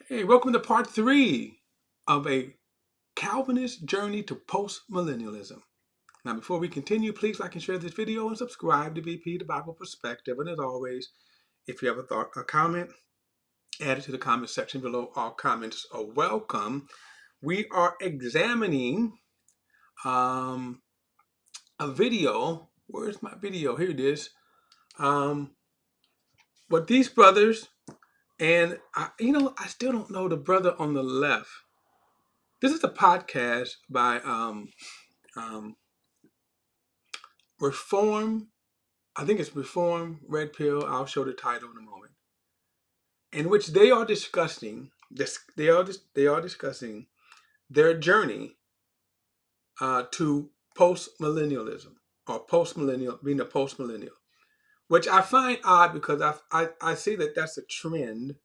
Hey, welcome to part 3 of A Calvinist Journey to Postmillennialism. Now, before we continue, please like and share this video and subscribe to BP, the Bible Perspective. And as always, if you have a thought or comment, add it to the comment section below. All comments are welcome. We are examining a video. Where's my video? Here it is. What these brothers, and I still don't know the brother on the left. This is a podcast by um, Reform. I think it's Reform Red Pill. I'll show the title in a moment. In which they are discussing this. They are discussing their journey to postmillennialism or postmillennial, being a postmillennial, which I find odd because I see that that's a trend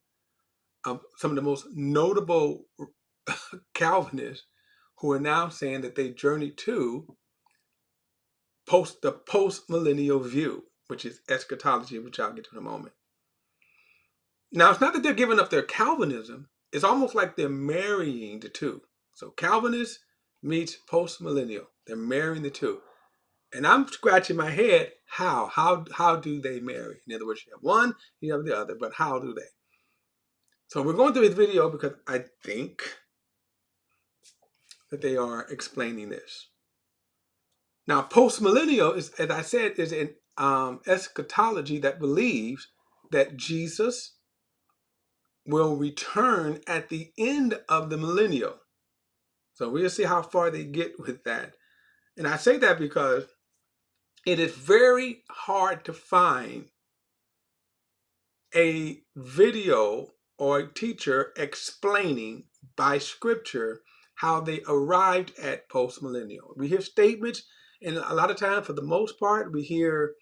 of some of the most notable Calvinists who are now saying that they journey to the post-millennial view, which is eschatology, which I'll get to in a moment. Now, it's not that they're giving up their Calvinism. It's almost like they're marrying the two. So Calvinist meets post-millennial. They're marrying the two. And I'm scratching my head, how? How do they marry? In other words, you have one, you have the other, but how do they? So we're going through this video because I think that they are explaining this. Now, postmillennial is, as I said, is an eschatology that believes that Jesus will return at the end of the millennial. So we'll see how far they get with that. And I say that because it is very hard to find a video or a teacher explaining by scripture how they arrived at postmillennial. We hear statements, and a lot of times, for the most part, we hear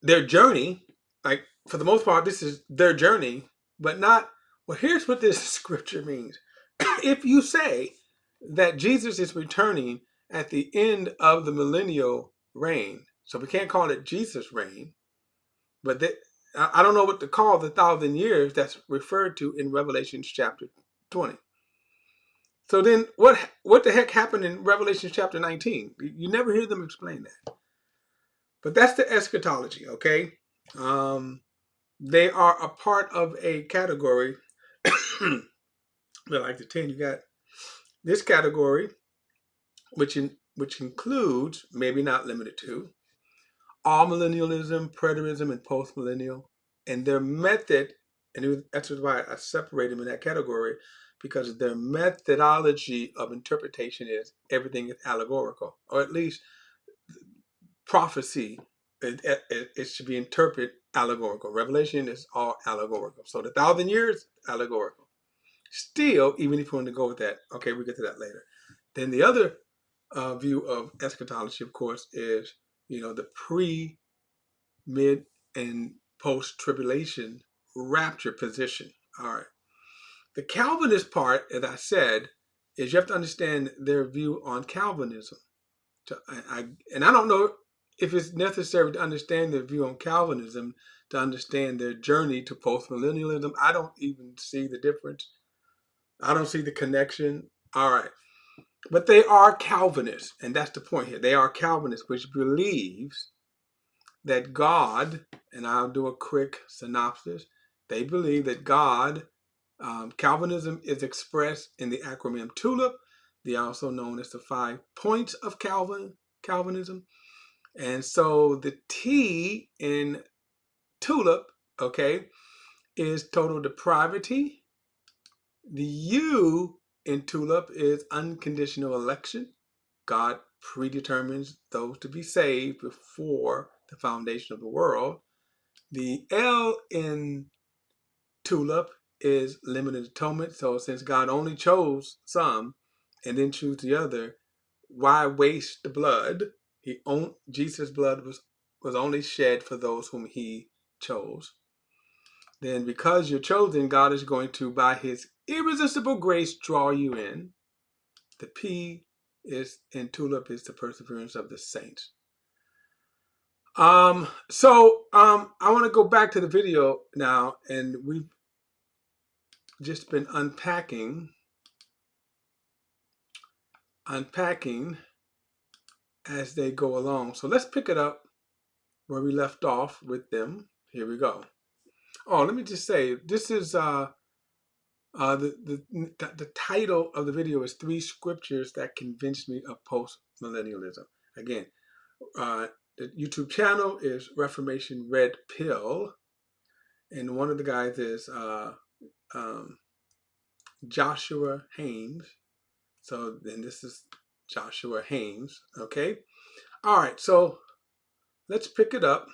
their journey. Like, for the most part, this is their journey, but not, well, here's what this scripture means. If you say that Jesus is returning at the end of the millennial reign, so we can't call it Jesus' reign, but I don't know what to call the 1,000 years that's referred to in Revelation chapter 20. So then what the heck happened in Revelation chapter 19? You never hear them explain that. But that's the eschatology, okay? They are a part of a category. Like the 10, you got this category, which includes, maybe not limited to, amillennialism, preterism, and postmillennial, and their method. And that's why I separate them in that category, because their methodology of interpretation is everything is allegorical, or at least prophecy. It should be interpreted allegorical. Revelation is all allegorical. So the 1,000 years, allegorical. Still, even if you want to go with that, okay, we'll get to that later. Then the other view of eschatology, of course, is the pre, mid, and post-tribulation rapture position. All right. The Calvinist part, as I said, is you have to understand their view on Calvinism. And I don't know if it's necessary to understand their view on Calvinism to understand their journey to postmillennialism. I don't even see the difference. I don't see the connection. All right. But they are Calvinists, and that's the point here. They are Calvinists, which believes that God, and I'll do a quick synopsis, they believe that God, Calvinism is expressed in the acronym TULIP. They are also known as the 5 points of Calvinism. And so the T in TULIP, okay, is total depravity. The U in TULIP is unconditional election. God predetermines those to be saved before the foundation of the world. The L in TULIP is limited atonement. So since God only chose some and then choose the other, why waste the blood? Jesus' blood was only shed for those whom he chose. Then because you're chosen, God is going to, by his irresistible grace, draw you in. The P is in TULIP is the perseverance of the saints. I want to go back to the video now, and just been unpacking as they go along. So let's pick it up where we left off with them. Here we go. Oh, let me just say, this is the title of the video is 3 Scriptures That Convinced Me of Postmillennialism. Again, the YouTube channel is Reformation Red Pill, and one of the guys is Joshua Haynes. So then this is Joshua Haynes. Okay. All right. So let's pick it up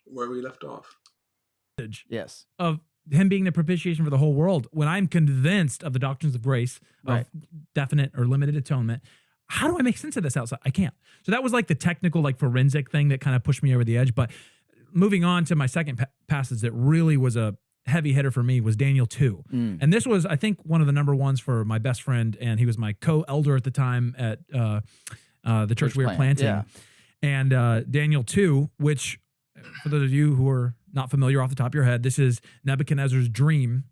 where we left off. Yes. Of him being the propitiation for the whole world. When I'm convinced of the doctrines of grace, of definite or limited atonement, how do I make sense of this outside? I can't. So that was like the technical, like forensic thing that kind of pushed me over the edge. But moving on to my second passage that really was a heavy hitter for me was Daniel 2. And this was, I think, one of the number ones for my best friend, and he was my co-elder at the time at the church we were planting. Yeah. And Daniel 2, which, for those of you who are not familiar off the top of your head, this is Nebuchadnezzar's dream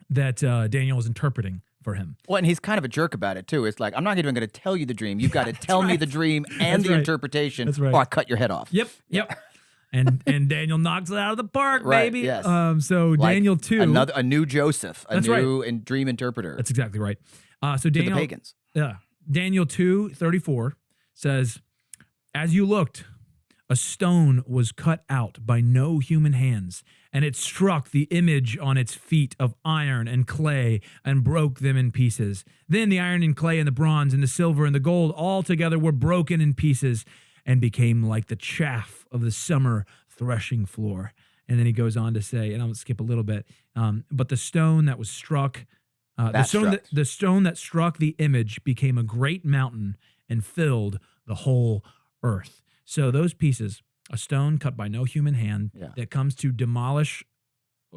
that Daniel is interpreting for him. Well, and he's kind of a jerk about it, too. It's like, I'm not even going to tell you the dream. You've got to tell me the dream and the interpretation, or I cut your head off. Yep. And Daniel knocks it out of the park, baby. Yes. So like Daniel 2. A new Joseph, a new dream interpreter. That's exactly right. So Daniel, to the pagans. Daniel 2:34 says, as you looked, a stone was cut out by no human hands, and it struck the image on its feet of iron and clay and broke them in pieces. Then the iron and clay and the bronze and the silver and the gold all together were broken in pieces and became like the chaff of the summer threshing floor. And then he goes on to say, and I'm going to skip a little bit, but the stone that was struck, the stone that struck the image became a great mountain and filled the whole earth. So those pieces, a stone cut by no human hand that comes to demolish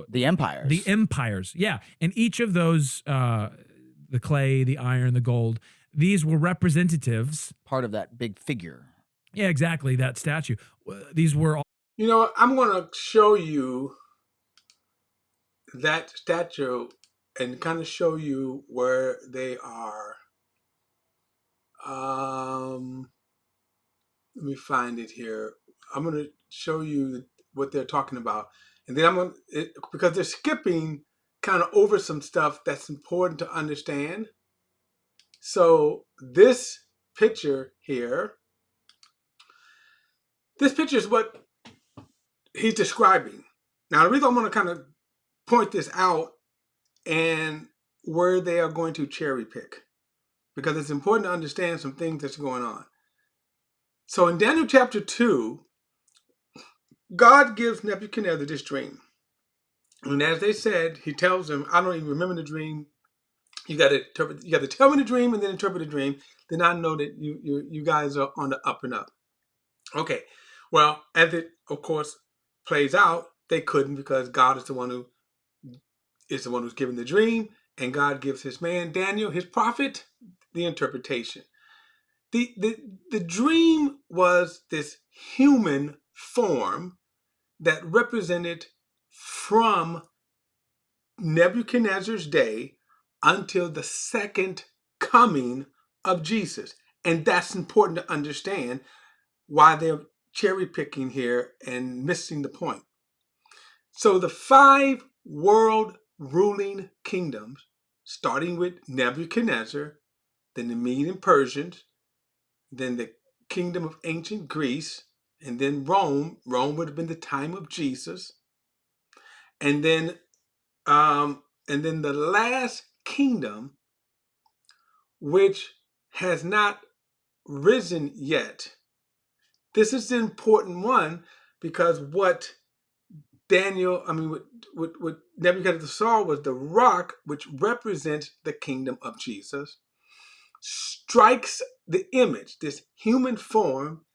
the empires. The empires, yeah. And each of those, the clay, the iron, the gold, these were representatives. Part of that big figure. Yeah, exactly, that statue. These were all. You know, I'm going to show you that statue and kind of show you where they are. Let me find it here. I'm going to show you what they're talking about. And then I'm going to, because they're skipping kind of over some stuff that's important to understand. So this picture here, this picture is what he's describing. Now, the reason I'm going to kind of point this out and where they are going to cherry pick, because it's important to understand some things that's going on. So in Daniel chapter 2, God gives Nebuchadnezzar this dream. And as they said, he tells him, I don't even remember the dream. You got to tell me the dream and then interpret the dream. Then I know that you guys are on the up and up. Okay. Well, as it, of course, plays out, they couldn't, because God is the one who's given the dream, and God gives his man, Daniel, his prophet, the interpretation. The dream was this human form that represented from Nebuchadnezzar's day until the second coming of Jesus. And that's important to understand why they're cherry picking here and missing the point. So the 5 world ruling kingdoms, starting with Nebuchadnezzar, then the Medes and Persians, then the kingdom of ancient Greece, and then Rome. Rome would have been the time of Jesus. And then the last kingdom, which has not risen yet. This is the important one, because what Nebuchadnezzar saw was the rock, which represents the kingdom of Jesus, strikes the image, this human form,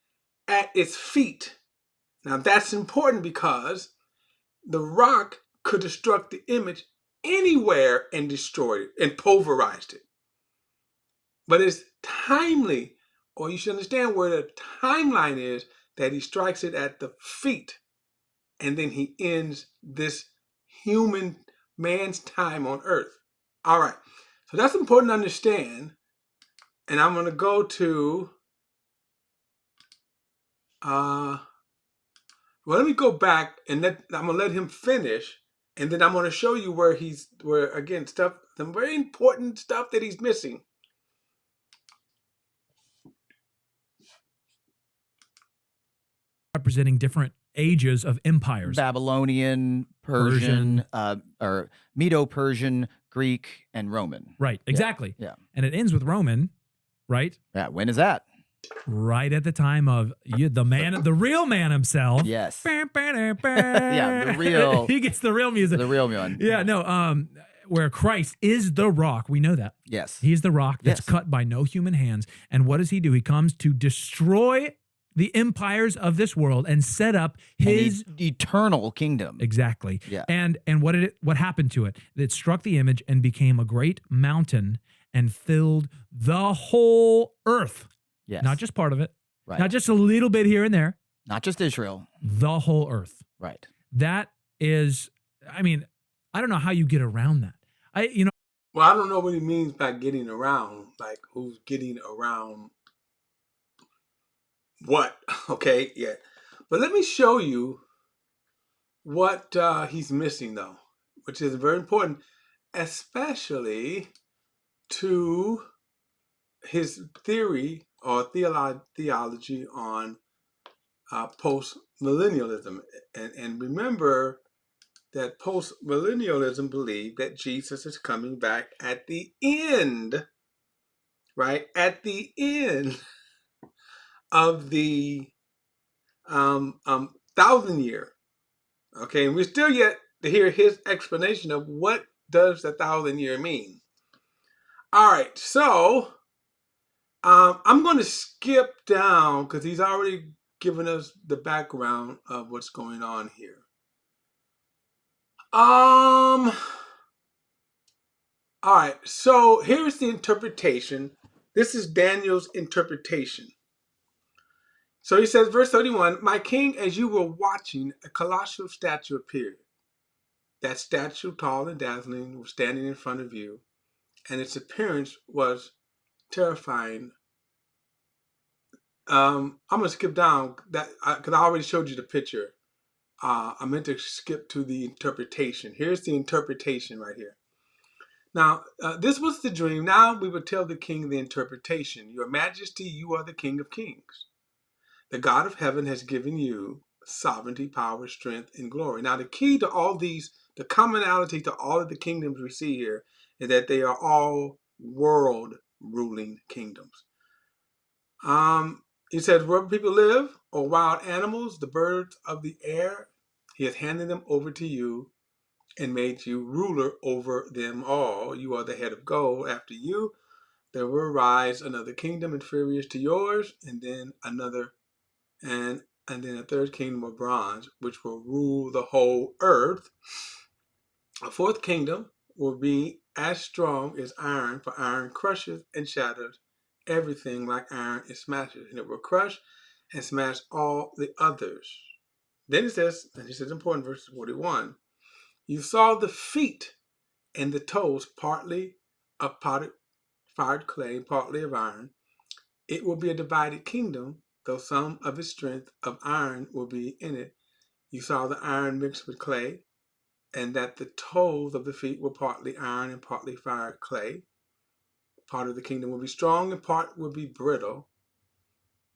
at its feet. Now that's important, because the rock could have struck the image anywhere and destroyed it and pulverized it. But it's timely, or you should understand where the timeline is, that he strikes it at the feet, and then he ends this man's time on earth. All right. So that's important to understand. And I'm going to go to, well, let me go back and I'm going to let him finish. And then I'm going to show you where again, some very important stuff that he's missing. Representing different ages of empires. Babylonian, Persian, or Medo-Persian, Greek, and Roman. Right, exactly. Yeah. And it ends with Roman, right? Yeah, when is that? Right at the time of the real man himself. Yes. Yeah, the real. He gets the real music. The real one. Yeah, no, where Christ is the rock. We know that. Yes. He's the rock that's cut by no human hands. And what does he do? He comes to destroy the empires of this world and set up his eternal kingdom. Exactly. Yeah. And what happened to it? It struck the image and became a great mountain and filled the whole earth. Yes. Not just part of it. Right. Not just a little bit here and there. Not just Israel. The whole earth. Right. That is, I mean, I don't know how you get around that. Well, I don't know what he means by getting around. Like, who's getting around what? Okay, yeah. But let me show you what he's missing, though, which is very important, especially to his theory or theology on postmillennialism. And remember that postmillennialism believed that Jesus is coming back at the end, right? At the end of the 1,000 year. Okay, and we're still yet to hear his explanation of what does the 1,000 year mean. All right, so I'm going to skip down because he's already given us the background of what's going on here. All right, so here's the interpretation. This is Daniel's interpretation. So he says, verse 31, "My king, as you were watching, a colossal statue appeared. That statue, tall and dazzling, was standing in front of you, and its appearance was terrifying." I'm going to skip down that because I already showed you the picture. I meant to skip to the interpretation. Here's the interpretation right here. Now, this was the dream. Now we will tell the king the interpretation. Your Majesty, you are the King of Kings. The God of heaven has given you sovereignty, power, strength, and glory. Now, the key to all these, the commonality to all of the kingdoms we see here is that they are all world ruling kingdoms. He says, wherever people live, or wild animals, the birds of the air, he has handed them over to you and made you ruler over them all. You are the head of gold. After you, there will arise another kingdom inferior to yours, and then another, and then a third kingdom of bronze, which will rule the whole earth. A fourth kingdom will be as strong as iron, for iron crushes and shatters everything like iron it smashes, and it will crush and smash all the others. Then he says, and this is important, verse 41, you saw the feet and the toes, partly of fired clay, partly of iron. It will be a divided kingdom, though some of its strength of iron will be in it. You saw the iron mixed with clay, and that the toes of the feet were partly iron and partly fired clay. Part of the kingdom will be strong and part will be brittle.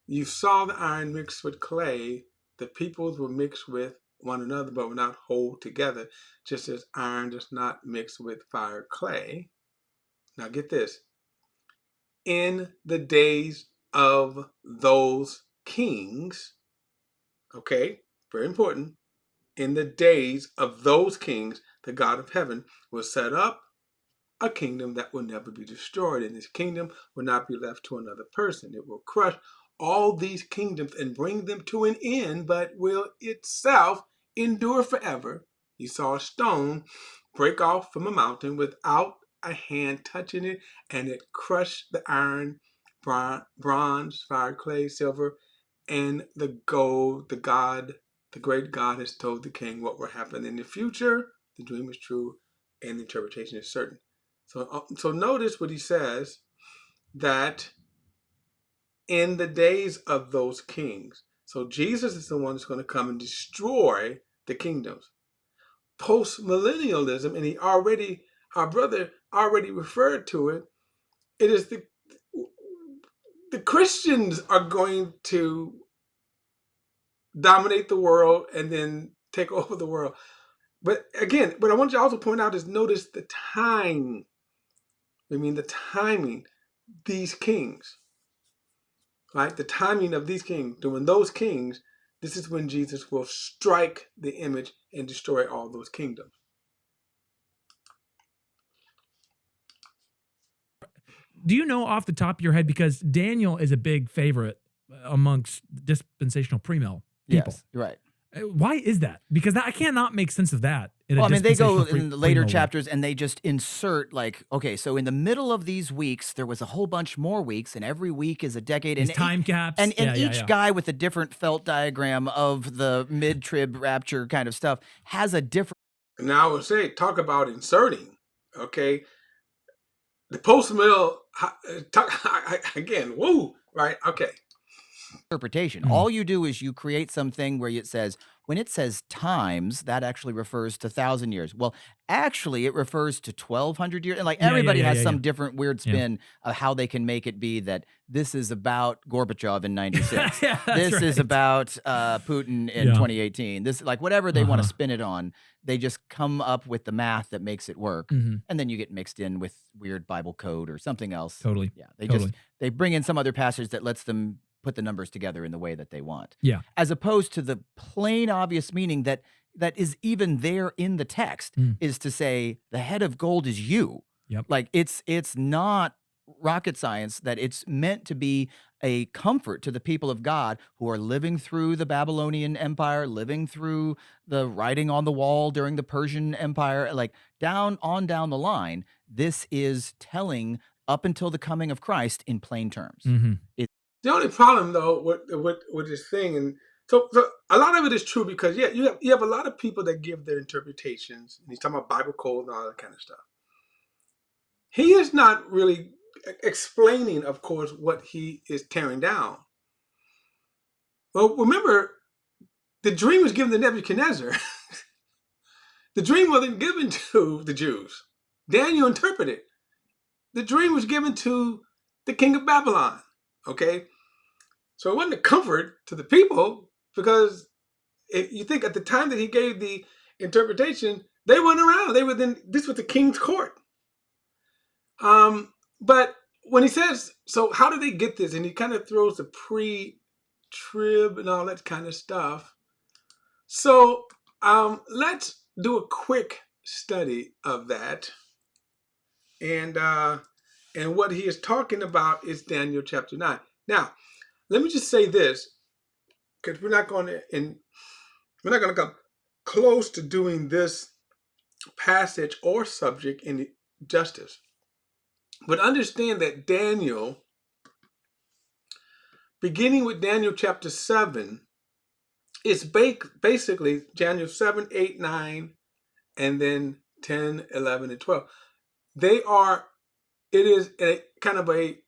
You saw the iron mixed with clay. The peoples were mixed with one another, but were not hold together, just as iron does not mix with fired clay. Now get this. In the days of those kings, okay, very important, in the days of those kings, the God of heaven will set up a kingdom that will never be destroyed, and this kingdom will not be left to another person. It will crush all these kingdoms and bring them to an end, but will itself endure forever. You saw a stone break off from a mountain without a hand touching it, and it crushed the iron, bronze, fire, clay, silver, and the gold. The great God has told the king what will happen in the future. the dream is true and the interpretation is certain. So notice what he says, that in the days of those kings. So Jesus is the one that's going to come and destroy the kingdoms. Postmillennialism, and our brother already referred to it. It is the Christians are going to dominate the world and then take over the world. But again, what I want you to also point out is notice the time. The timing, these kings, right? The timing of these kings. During those kings, this is when Jesus will strike the image and destroy all those kingdoms. Do you know off the top of your head, because Daniel is a big favorite amongst dispensational premill people? Yes, right. Why is that? Because I cannot make sense of that. Well, I mean, they go in the later chapters and they just insert, like, okay, so in the middle of these weeks, there was a whole bunch more weeks, and every week is a decade. And time caps. And each guy with a different felt diagram of the mid-trib rapture kind of stuff has a different... Now I would say, talk about inserting, okay? The post-mill, again, woo, right? Okay. Interpretation. All you do is you create something where it says, when it says times, that actually refers to 1,000 years. Well, actually, it refers to 1,200 years. And like everybody has some different weird spin of how they can make it be that this is about Gorbachev in 96. This is about Putin in 2018. This, like, whatever they want to spin it on, they just come up with the math that makes it work. And then you get mixed in with weird Bible code or something else. Totally. Yeah. They bring in some other passage that lets them put the numbers together in the way that they want. Yeah. As opposed to the plain obvious meaning that is even there in the text is to say the head of gold is you. Yep. Like it's not rocket science, that it's meant to be a comfort to the people of God who are living through the Babylonian Empire, living through the writing on the wall during the Persian Empire, like down the line. This is telling up until the coming of Christ in plain terms. The only problem, though, with this thing, and so a lot of it is true because you have a lot of people that give their interpretations, and he's talking about Bible code and all that kind of stuff. He is not really explaining, of course, what he is tearing down. Well, remember, the dream was given to Nebuchadnezzar. The dream wasn't given to the Jews. Daniel interpreted. The dream was given to the king of Babylon. Okay, so it wasn't a comfort to the people, because if you think at the time that he gave the interpretation, they weren't around. This was the king's court. But when he says, so how do they get this? And he kind of throws the pre-trib and all that kind of stuff. So let's do a quick study of that. And what he is talking about is Daniel chapter 9. Now, let me just say this, because we're not going to come close to doing this passage or subject in justice. But understand that Daniel, beginning with Daniel chapter 7, is basically Daniel 7, 8, 9, and then 10, 11, and 12. It is a kind of a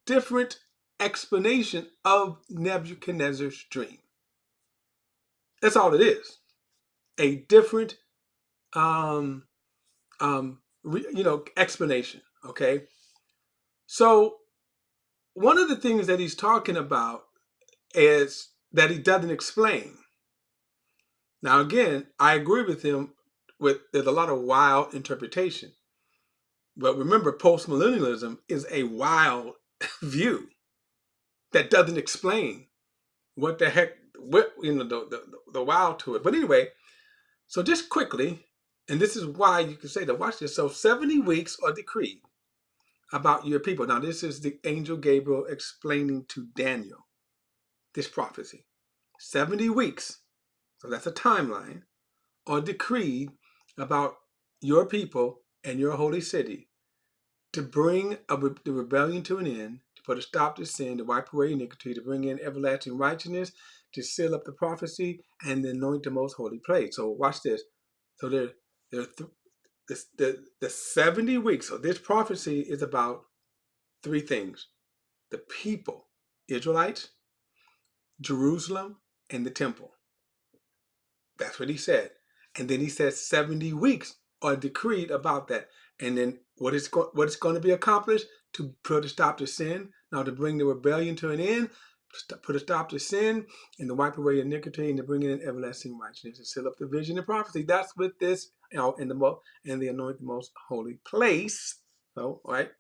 different explanation of Nebuchadnezzar's dream. That's all it is. A different, explanation. Okay. So one of the things that he's talking about is that he doesn't explain. Now, again, I agree with him. There's a lot of wild interpretation. But remember, postmillennialism is a wild view that doesn't explain what the heck, the wild to it. But anyway, so just quickly, and this is why you can say that, watch this. So 70 weeks are decreed about your people. Now, this is the angel Gabriel explaining to Daniel this prophecy. 70 weeks, so that's a timeline, are decreed about your people and your holy city, to bring the rebellion to an end, to put a stop to sin, to wipe away iniquity, to bring in everlasting righteousness, to seal up the prophecy, and to anoint the most holy place. So watch this. So There are the 70 weeks. So this prophecy is about three things: the people, Israelites, Jerusalem, and the temple. That's what he said. And then he said 70 weeks are decreed about that. And then what is going to be accomplished to put a stop to sin, now to bring the rebellion to an end, put a stop to sin, and to wipe away iniquity, and to bring in everlasting righteousness, to seal up the vision and prophecy. That's with this, in the anointed most holy place. So, right.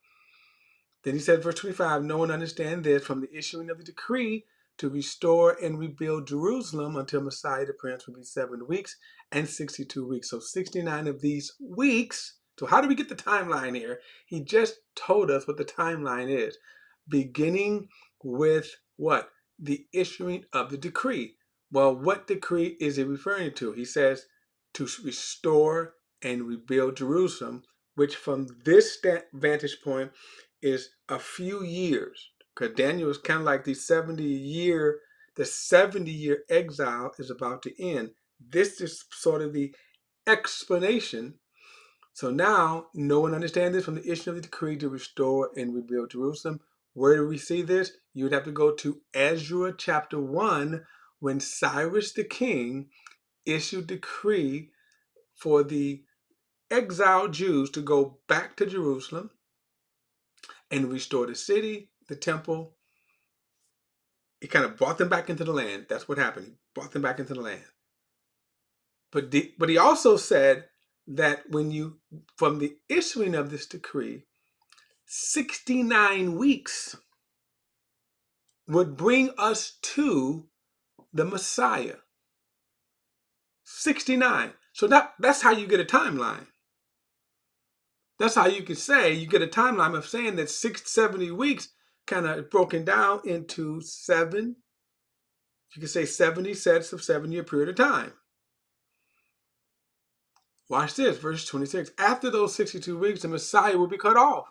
Then he said, verse 25, no one understands this, from the issuing of the decree to restore and rebuild Jerusalem until Messiah the Prince will be 7 weeks and 62 weeks. So 69 of these weeks. So how do we get the timeline here? He just told us what the timeline is. Beginning with what? The issuing of the decree. Well, what decree is he referring to? He says to restore and rebuild Jerusalem, which from this vantage point is a few years, because Daniel is kind of like the 70-year exile is about to end. This is sort of the explanation. So now no one understands this, from the issue of the decree to restore and rebuild Jerusalem. Where do we see this? You would have to go to Ezra chapter 1, when Cyrus the king issued decree for the exiled Jews to go back to Jerusalem and restore the city, the temple. He kind of brought them back into the land. That's what happened. He brought them back into the land. But he also said that from the issuing of this decree, 69 weeks would bring us to the Messiah. 69. So that's how you get a timeline. That's how you could say you get a timeline of saying that 70 weeks kind of broken down into 7. You can say 70 sets of 7-year period of time. Watch this, verse 26. After those 62 weeks, the Messiah will be cut off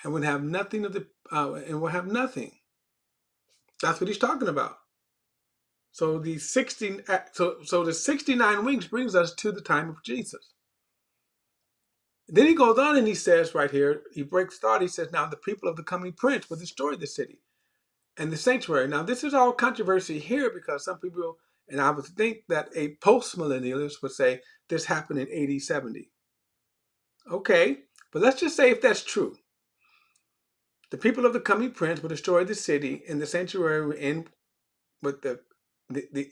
and will have nothing and will have nothing. That's what he's talking about. So the 69 weeks brings us to the time of Jesus. Then he goes on and he says right here, he breaks thought. He says, now the people of the coming prince will destroy the city and the sanctuary. Now this is all controversy here, because some people, and I would think that a postmillennialist would say this happened in AD 70. Okay, but let's just say if that's true. The people of the coming prince will destroy the city, and the sanctuary will end with the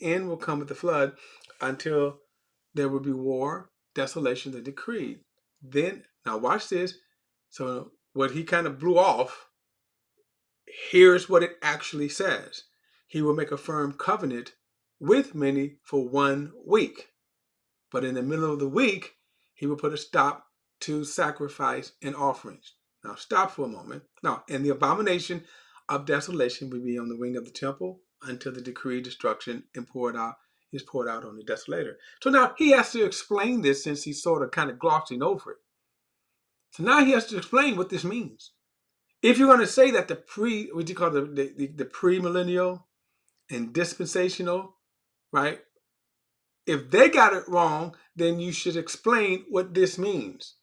end will come with the flood, until there will be war, desolation, the decreed. Then, now watch this. So what he kind of blew off, here's what it actually says. He will make a firm covenant with many for 1 week. But in the middle of the week, he will put a stop to sacrifice and offerings. Now stop for a moment. Now, and the abomination of desolation will be on the wing of the temple until the decreed destruction is poured out on the desolator. So now he has to explain this, since he's sort of kind of glossing over it. So now he has to explain what this means. If you're going to say that what you call the premillennial and dispensational, right? If they got it wrong, then you should explain what this means.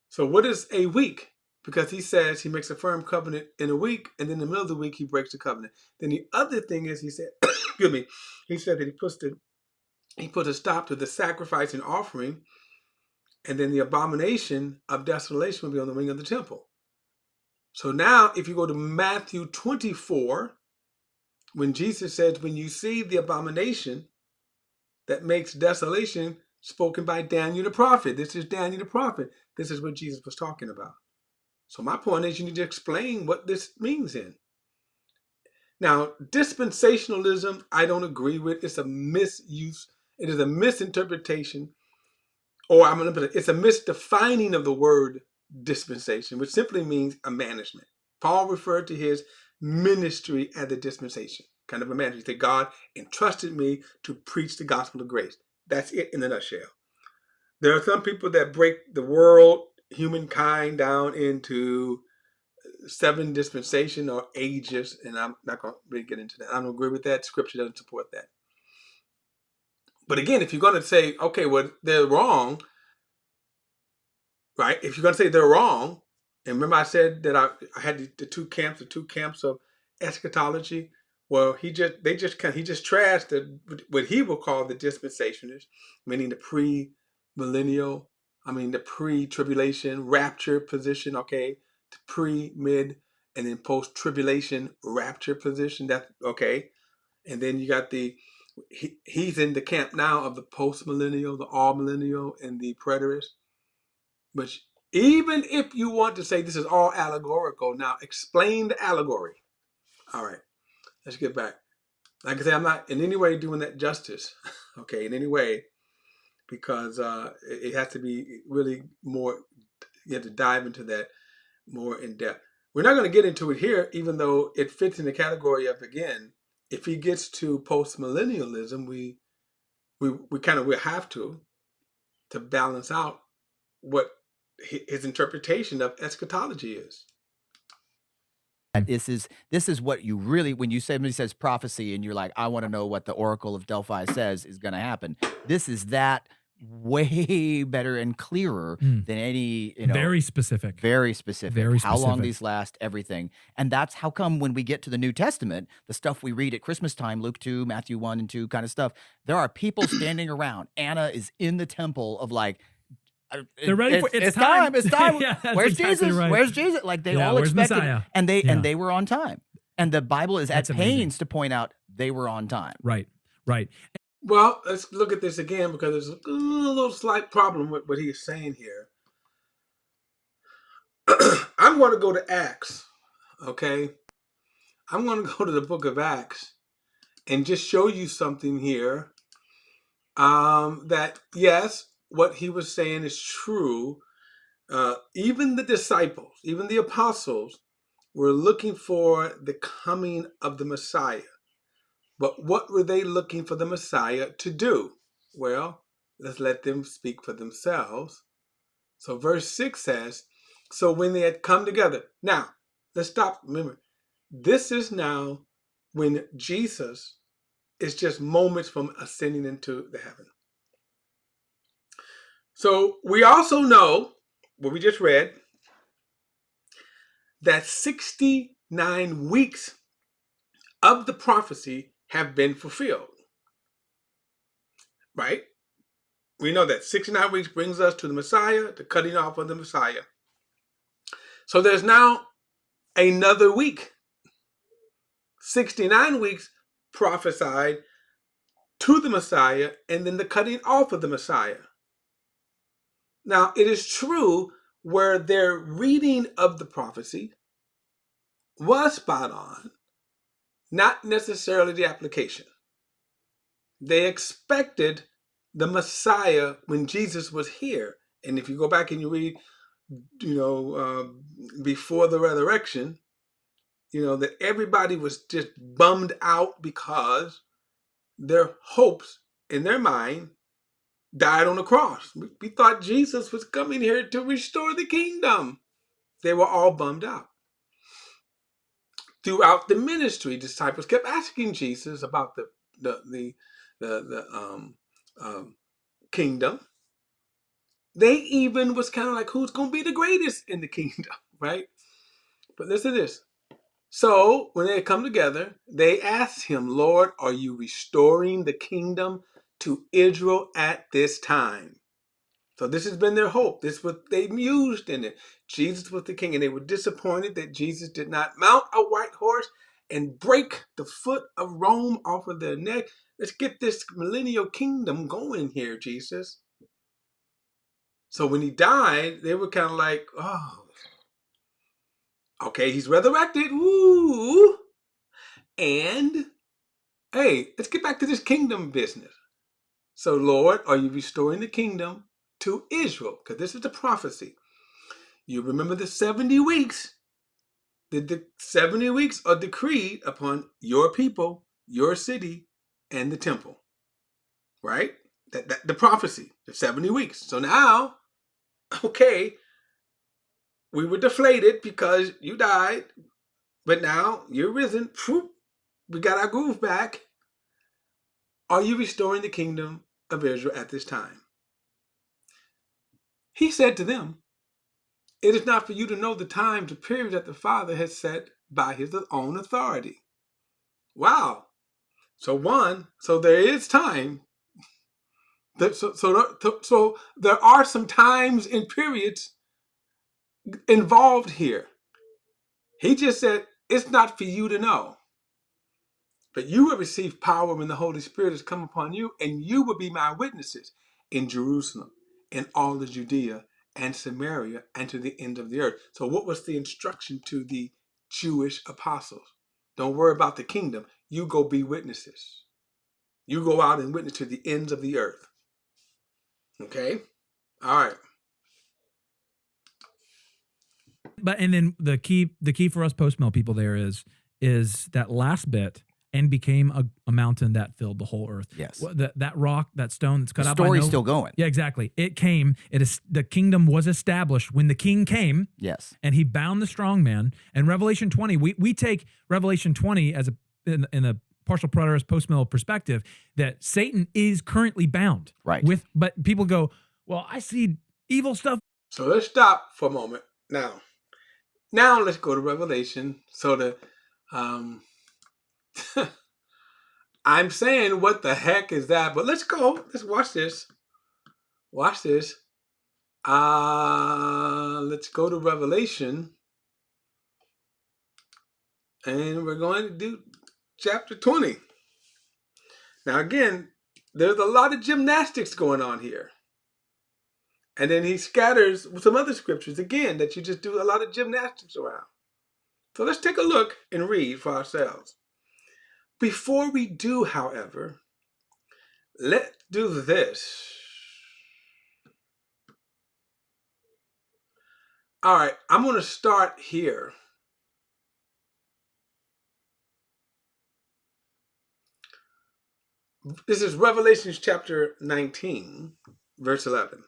So what is a week? Because he says he makes a firm covenant in a week, and then in the middle of the week he breaks the covenant. Then the other thing is, he said, excuse me, he said that he put a stop to the sacrifice and offering, and then the abomination of desolation will be on the wing of the temple. So now if you go to Matthew 24, when Jesus says, when you see the abomination that makes desolation, spoken by Daniel the prophet. This is Daniel the prophet. This is what Jesus was talking about. So my point is, you need to explain what this means in. Now, dispensationalism, I don't agree with. It's a misuse. It is a misinterpretation, or it's a misdefining of the word dispensation, which simply means a management. Paul referred to his ministry as a dispensation, kind of a management. That God entrusted me to preach the gospel of grace. That's it in a nutshell. There are some people that break the world, humankind, down into 7 dispensation or ages, and I'm not going to really get into that. I don't agree with that. Scripture doesn't support that. But again, if you're going to say, okay, well, they're wrong, right? If you're going to say they're wrong, and remember I said that I had the two camps of eschatology. Well, he just trashed what he will call the dispensationalists, meaning the pre-millennial, the pre-tribulation rapture position, okay, the pre-mid and then post-tribulation rapture position. That's okay. And then you got he's in the camp now of the post-millennial, the all-millennial, and the preterist. But even if you want to say this is all allegorical, now explain the allegory. All right, let's get back. Like I said, I'm not in any way doing that justice, okay, in any way, because it has to be really more, you have to dive into that more in depth. We're not going to get into it here, even though it fits in the category of, again, if he gets to postmillennialism, we kind of will have to balance out what his interpretation of eschatology is. This is what you really, when you say, somebody says prophecy and you're like, I want to know what the Oracle of Delphi says is going to happen. This is that way better and clearer than any, very specific, very specific, very how long specific. these last, everything. And that's how come when we get to the New Testament, the stuff we read at Christmas time, Luke 2, Matthew 1 and 2 kind of stuff, there are people standing around. Anna is in the temple of like, they're ready for it's time. It's time. Yeah, Where's exactly Jesus? right. Where's Jesus? Like they all where's expected, Messiah? and they were on time. And the Bible is That's at amazing. pains to point out they were on time. Right. Well, let's look at this again because there's a little slight problem with what he's saying here. I'm going to go to Acts, okay? I'm going to go to the book of Acts and just show you something here that, yes, what he was saying is true. Even the disciples, even the apostles were looking for the coming of the Messiah. But what were they looking for the Messiah to do? Well, let's let them speak for themselves. So verse 6 says, so when they had come together. Now, let's stop. Remember, this is now when Jesus is just moments from ascending into the heaven. So we also know, what we just read, that 69 weeks of the prophecy have been fulfilled. Right? We know that 69 weeks brings us to the Messiah, the cutting off of the Messiah. So there's now another week. 69 weeks prophesied to the Messiah and then the cutting off of the Messiah. Now, it is true where their reading of the prophecy was spot on, not necessarily the application. They expected the Messiah when Jesus was here. And if you go back and you read, before the resurrection, that everybody was just bummed out because their hopes in their mind died on the cross. We thought Jesus was coming here to restore the kingdom. They were all bummed out. Throughout the ministry, disciples kept asking Jesus about the kingdom. They even was kind of like, who's going to be the greatest in the kingdom, right? But listen to this. So when they come together, they asked him, Lord, are you restoring the kingdom to Israel at this time? So this has been their hope. This is what they mused in it. Jesus was the king, and they were disappointed that Jesus did not mount a white horse and break the foot of Rome off of their neck. Let's get this millennial kingdom going here, Jesus. So when he died, they were kind of like, oh, okay, he's resurrected. Woo! And, hey, let's get back to this kingdom business. So, Lord, are you restoring the kingdom to Israel? Because this is the prophecy. You remember the 70 weeks. The 70 weeks are decreed upon your people, your city, and the temple. Right? The prophecy, the 70 weeks. So now, okay, we were deflated because you died, but now you're risen. We got our groove back. Are you restoring the kingdom of Israel at this time. He said to them, "It is not for you to know the times, the period that the Father has set by his own authority." Wow. So there is time. So there are some times and periods involved here. He just said, it's not for you to know. But you will receive power when the Holy Spirit has come upon you, and you will be my witnesses in Jerusalem, in all of Judea and Samaria, and to the end of the earth. So what was the instruction to the Jewish apostles? Don't worry about the kingdom. You go be witnesses. You go out and witness to the ends of the earth. Okay? All right. But and then the key for us post mill people there is that last bit, and became a mountain that filled the whole earth. Yes. That rock, that stone that's cut out by story's still going. Yeah, exactly. It came. The kingdom was established when the king came. Yes. And he bound the strong man. And Revelation 20, we take Revelation 20 as in a partial preterist post mill perspective, that Satan is currently bound. Right. But people go, well, I see evil stuff. So let's stop for a moment. Now let's go to Revelation. So I'm saying, what the heck is that? But let's go. Let's watch this. Watch this. Let's go to Revelation. And we're going to do chapter 20. Now, again, there's a lot of gymnastics going on here. And then he scatters some other scriptures, again, that you just do a lot of gymnastics around. So let's take a look and read for ourselves. Before we do, however, let's do this. All right, I'm going to start here. This is Revelation chapter 19, verse 11.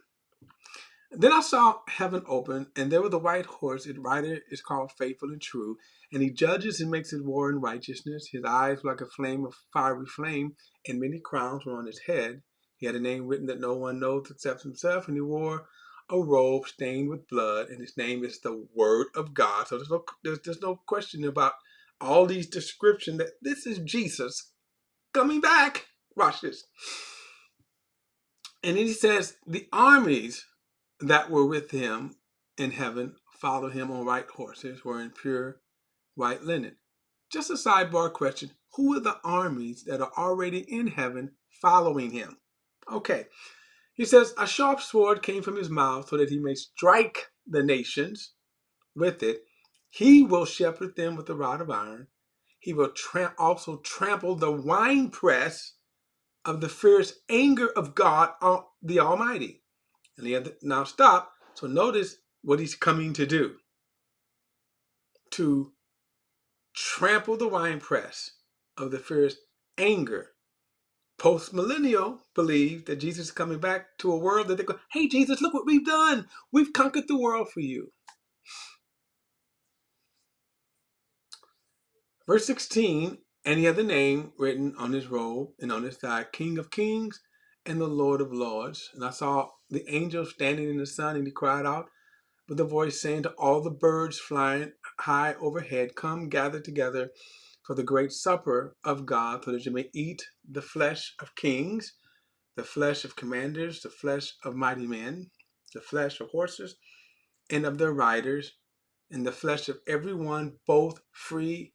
Then I saw heaven open, and there was a white horse. Its rider is called Faithful and True, and he judges and makes his war in righteousness. His eyes were like a flame of fiery flame, and many crowns were on his head. He had a name written that no one knows except himself, and he wore a robe stained with blood, and his name is the Word of God. So there's no question about all these descriptions that this is Jesus coming back. Watch this. And then he says, the armies that were with him in heaven followed him on white horses, wearing pure white linen. Just a sidebar question. Who are the armies that are already in heaven following him? Okay. He says, a sharp sword came from his mouth so that he may strike the nations with it. He will shepherd them with a rod of iron. He will also trample the winepress of the fierce anger of God, the Almighty. And now stop. So notice what he's coming to do. To trample the winepress of the fierce anger. Postmillennial believe that Jesus is coming back to a world that they go, hey, Jesus, look what we've done. We've conquered the world for you. Verse 16, and he had the name written on his robe and on his thigh, King of Kings and the Lord of Lords. And I saw the angel standing in the sun, and he cried out with a voice saying to all the birds flying high overhead, come gather together for the great supper of God, so that you may eat the flesh of kings, the flesh of commanders, the flesh of mighty men, the flesh of horses and of their riders, and the flesh of everyone, both free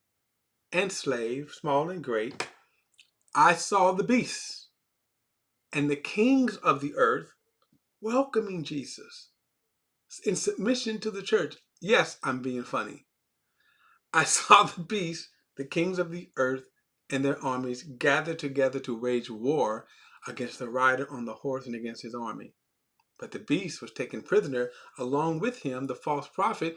and slave, small and great. I saw the beasts and the kings of the earth welcoming Jesus in submission to the church. Yes, I'm being funny. I saw the beasts, the kings of the earth, and their armies gathered together to wage war against the rider on the horse and against his army. But the beast was taken prisoner, along with him the false prophet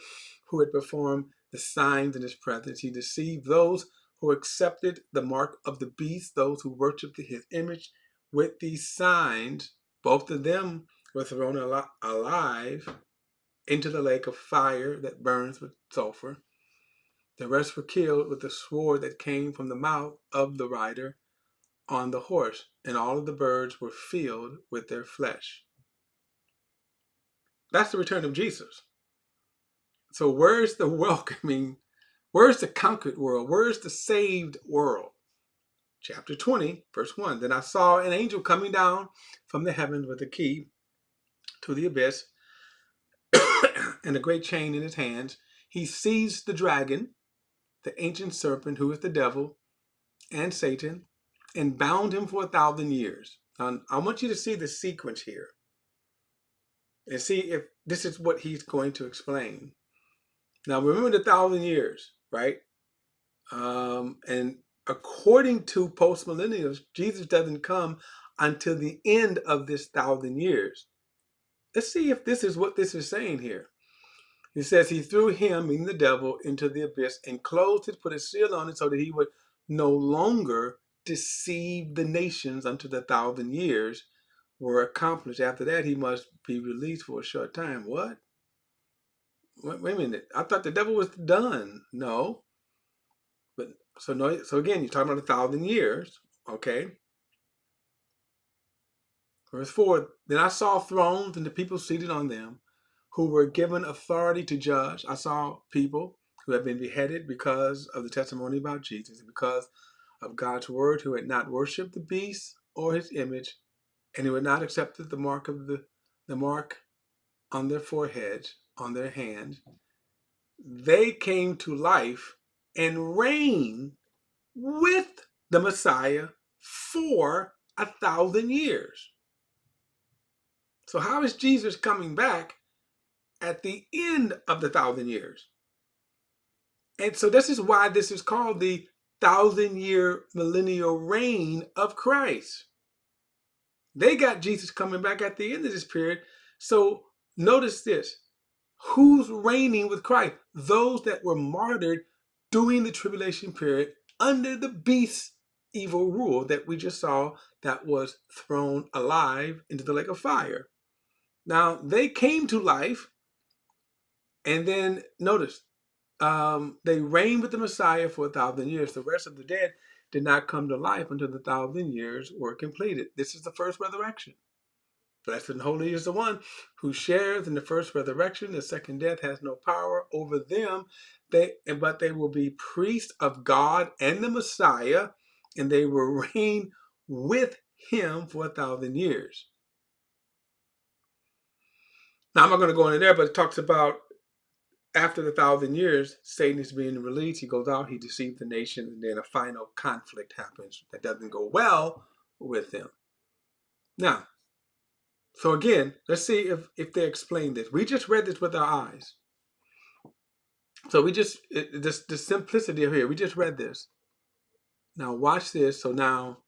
who had performed the signs in his presence. He deceived those who accepted the mark of the beast, those who worshiped his image. With these signs, both of them were thrown alive into the lake of fire that burns with sulfur. The rest were killed with the sword that came from the mouth of the rider. on the horse, and all of the birds were filled with their flesh. That's the return of Jesus. So where's the welcoming? Where's the conquered world? Where's the saved world? Chapter 20, verse 1. Then I saw an angel coming down from the heavens with a key to the abyss and a great chain in his hands. He seized the dragon, the ancient serpent, who is the devil and Satan, and bound him for 1,000 years. I want you to see the sequence here and see if this is what he's going to explain. Now, remember the 1,000 years, right? And according to postmillennials, Jesus doesn't come until the end of this 1,000 years. Let's see if this is what this is saying here. He says he threw him, meaning the devil, into the abyss and closed it, put a seal on it so that he would no longer deceive the nations until the 1,000 years were accomplished. After that, he must be released for a short time. What? Wait a minute. I thought the devil was done. No. But so again, you're talking about 1,000 years. Okay. Verse 4, then I saw thrones and the people seated on them who were given authority to judge. I saw people who had been beheaded because of the testimony about Jesus and because of God's word, who had not worshipped the beast or his image, and who had not accepted the mark of the mark on their foreheads, on their hands. They came to life and reigned with the Messiah for 1,000 years. So how is Jesus coming back at the end of the 1,000 years? And so this is why this is called the 1,000-year millennial reign of Christ. They got Jesus coming back at the end of this period. So notice this. Who's reigning with Christ? Those that were martyred during the tribulation period under the beast's evil rule that we just saw, that was thrown alive into the lake of fire. Now, they came to life, and then notice, they reigned with the Messiah for 1,000 years. The rest of the dead did not come to life until the 1,000 years were completed. This is the first resurrection. Blessed and holy is the one who shares in the first resurrection. The second death has no power over them, but they will be priests of God and the Messiah, and they will reign with him for 1,000 years. Now, I'm not going to go into there, but it talks about after the 1,000 years, Satan is being released. He goes out, he deceives the nation, and then a final conflict happens that doesn't go well with them. Now, so again, let's see if they explain this. We just read this with our eyes. So the simplicity of here, we just read this. Now watch this. So now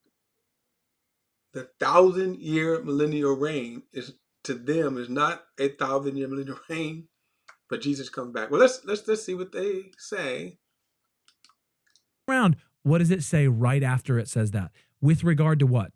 the 1,000-year millennial reign is to them is not a 1,000-year millennial reign, but Jesus comes back. Well, let's see what they say. Around, what does it say right after it says that? With regard to what?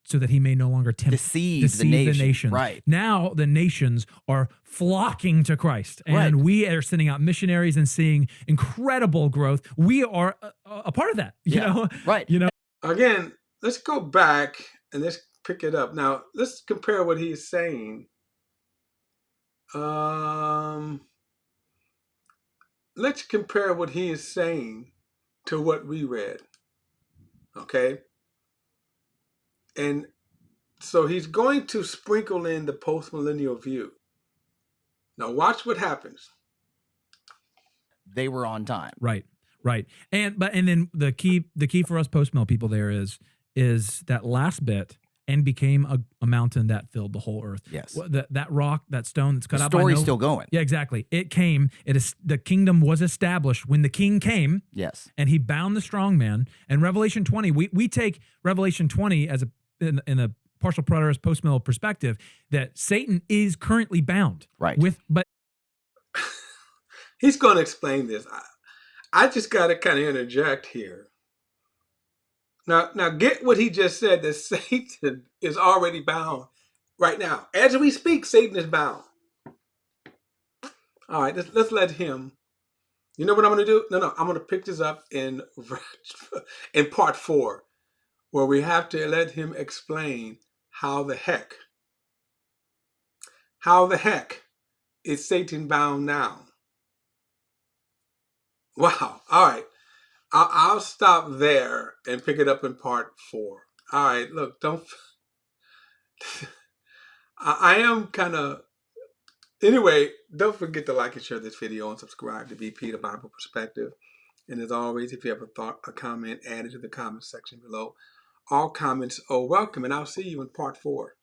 So that he may no longer deceive the nations. Right. Now the nations are flocking to Christ, and we are sending out missionaries and seeing incredible growth. We are a part of that. You know, right? You know. Again, let's go back and let's pick it up. Now let's compare what he's saying. Let's compare what he is saying to what we read. Okay. And so he's going to sprinkle in the postmillennial view. Now watch what happens. They were on time. Right. And then the key for us postmill people there is that last bit, and became a mountain that filled the whole earth. Yes. That rock, that stone that's cut out by The story's still going. Yeah, exactly. It came. The kingdom was established when the king came. Yes. And he bound the strong man. And Revelation 20, we take Revelation 20 as in a partial preterist postmill perspective, that Satan is currently bound. Right. But he's going to explain this. I just got to kind of interject here. Now get what he just said, that Satan is already bound right now. As we speak, Satan is bound. All right, let's let him. You know what I'm going to do? No, I'm going to pick this up in part 4. where we have to let him explain how the heck is Satan bound now. Wow. All right. I'll stop there and pick it up in part 4. All right. Look, don't. I am kind of. Anyway, don't forget to like and share this video and subscribe to BP, the Bible Perspective. And as always, if you have a thought, a comment, add it to the comment section below. All comments are welcome, and I'll see you in part 4.